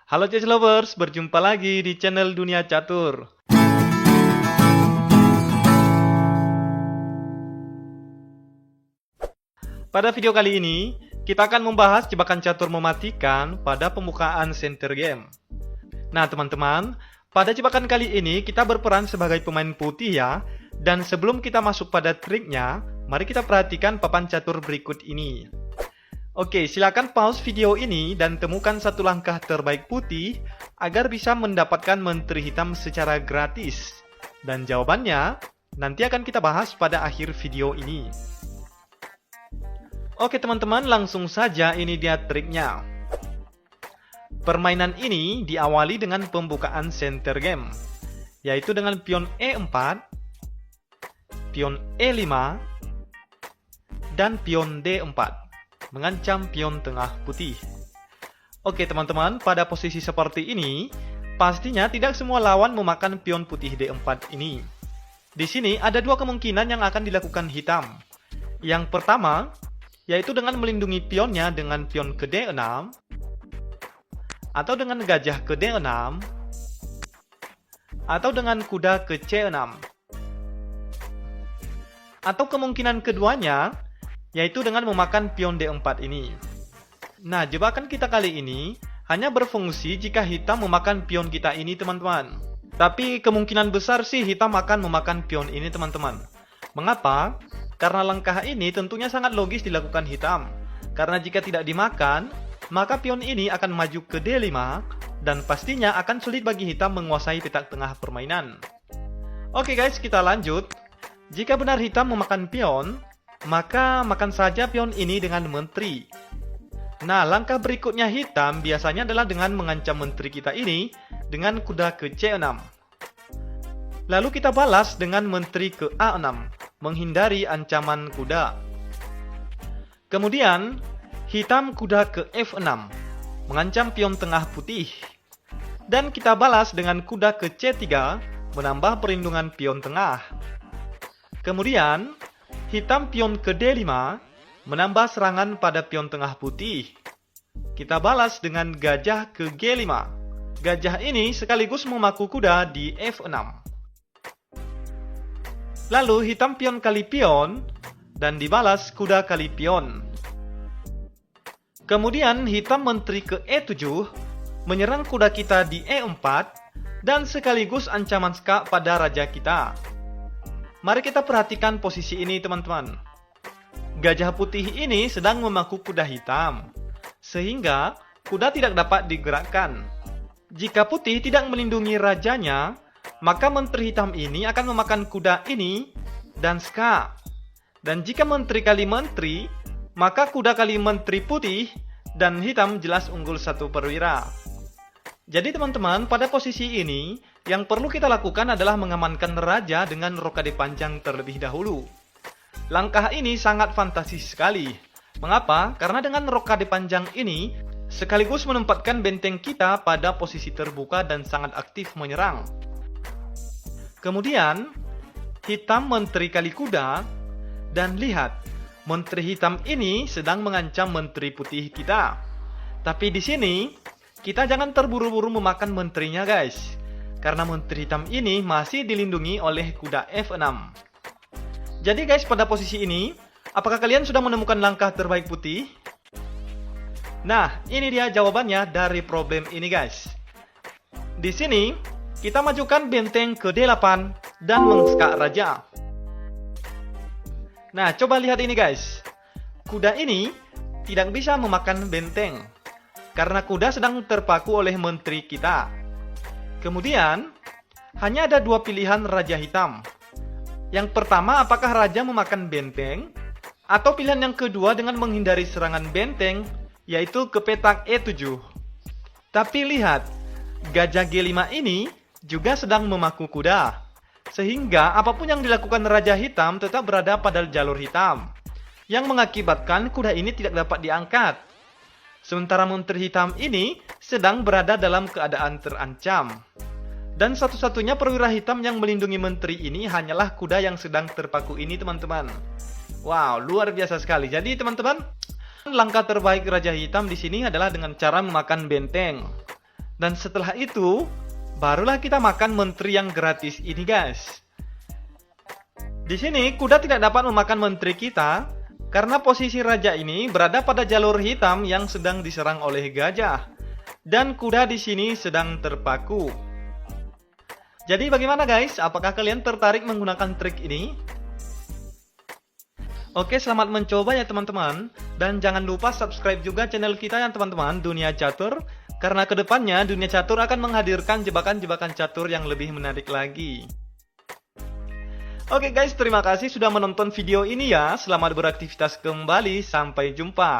Halo chess lovers, berjumpa lagi di channel Dunia Catur. Pada video kali ini, kita akan membahas jebakan catur mematikan pada pembukaan center game. Nah teman-teman, pada jebakan kali ini kita berperan sebagai pemain putih ya. Dan sebelum kita masuk pada triknya, mari kita perhatikan papan catur berikut ini. Oke, silakan pause video ini dan temukan satu langkah terbaik putih agar bisa mendapatkan menteri hitam secara gratis. Dan jawabannya nanti akan kita bahas pada akhir video ini. Oke teman-teman, langsung saja ini dia triknya. Permainan ini diawali dengan pembukaan center game, yaitu dengan pion E4, pion E5, dan pion D4. Mengancam pion tengah putih. Oke teman-teman, pada posisi seperti ini, pastinya tidak semua lawan memakan pion putih D4 ini. Di sini ada dua kemungkinan yang akan dilakukan hitam. Yang pertama, yaitu dengan melindungi pionnya dengan pion ke D6, atau dengan gajah ke D6, atau dengan kuda ke C6. Atau kemungkinan keduanya, yaitu dengan memakan pion D4 ini. Nah, jebakan kita kali ini hanya berfungsi jika hitam memakan pion kita ini teman-teman. Tapi kemungkinan besar sih hitam akan memakan pion ini teman-teman. Mengapa? Karena langkah ini tentunya sangat logis dilakukan hitam. Karena jika tidak dimakan, maka pion ini akan maju ke D5 dan pastinya akan sulit bagi hitam menguasai petak tengah permainan. Oke guys, kita lanjut. Jika benar hitam memakan pion, maka makan saja pion ini dengan menteri. Nah, langkah berikutnya hitam biasanya adalah dengan mengancam menteri kita ini dengan kuda ke C6. Lalu kita balas dengan menteri ke A6, menghindari ancaman kuda. Kemudian, hitam kuda ke F6, mengancam pion tengah putih. Dan kita balas dengan kuda ke C3, menambah perlindungan pion tengah. Kemudian, hitam pion ke D5, menambah serangan pada pion tengah putih. Kita balas dengan gajah ke G5. Gajah ini sekaligus memaku kuda di F6. Lalu hitam pion kali pion, dan dibalas kuda kali pion. Kemudian hitam menteri ke E7, menyerang kuda kita di E4, dan sekaligus ancaman skak pada raja kita. Mari kita perhatikan posisi ini teman-teman. Gajah putih ini sedang memaku kuda hitam, sehingga kuda tidak dapat digerakkan. Jika putih tidak melindungi rajanya, maka menteri hitam ini akan memakan kuda ini dan skak. Dan jika menteri kali menteri, maka kuda kali menteri putih dan hitam jelas unggul satu perwira. Jadi teman-teman, pada posisi ini, yang perlu kita lakukan adalah mengamankan raja dengan rokade panjang terlebih dahulu. Langkah ini sangat fantastis sekali. Mengapa? Karena dengan rokade panjang ini, sekaligus menempatkan benteng kita pada posisi terbuka dan sangat aktif menyerang. Kemudian, hitam menteri kali kuda, dan lihat, menteri hitam ini sedang mengancam menteri putih kita. Tapi di sini, kita jangan terburu-buru memakan menterinya guys. Karena menteri hitam ini masih dilindungi oleh kuda F6. Jadi guys, pada posisi ini, apakah kalian sudah menemukan langkah terbaik putih? Nah, ini dia jawabannya dari problem ini guys. Di sini, kita majukan benteng ke D8 dan mengskak raja. Nah, coba lihat ini guys. Kuda ini tidak bisa memakan benteng, karena kuda sedang terpaku oleh menteri kita. Kemudian, hanya ada dua pilihan raja hitam. Yang pertama, apakah raja memakan benteng? Atau pilihan yang kedua dengan menghindari serangan benteng, yaitu ke petak E7. Tapi lihat, gajah G5 ini juga sedang memaku kuda. Sehingga apapun yang dilakukan raja hitam tetap berada pada jalur hitam, yang mengakibatkan kuda ini tidak dapat diangkat. Sementara menteri hitam ini sedang berada dalam keadaan terancam. Dan satu-satunya perwira hitam yang melindungi menteri ini hanyalah kuda yang sedang terpaku ini teman-teman. Wow, luar biasa sekali. Jadi teman-teman, langkah terbaik raja hitam di sini adalah dengan cara memakan benteng. Dan setelah itu, barulah kita makan menteri yang gratis ini guys. Di sini kuda tidak dapat memakan menteri kita karena posisi raja ini berada pada jalur hitam yang sedang diserang oleh gajah. Dan kuda di sini sedang terpaku. Jadi bagaimana guys? Apakah kalian tertarik menggunakan trik ini? Oke, selamat mencoba ya teman-teman. Dan jangan lupa subscribe juga channel kita ya teman-teman, Dunia Catur. Karena kedepannya Dunia Catur akan menghadirkan jebakan-jebakan catur yang lebih menarik lagi. Oke guys, terima kasih sudah menonton video ini ya. Selamat beraktivitas kembali, sampai jumpa.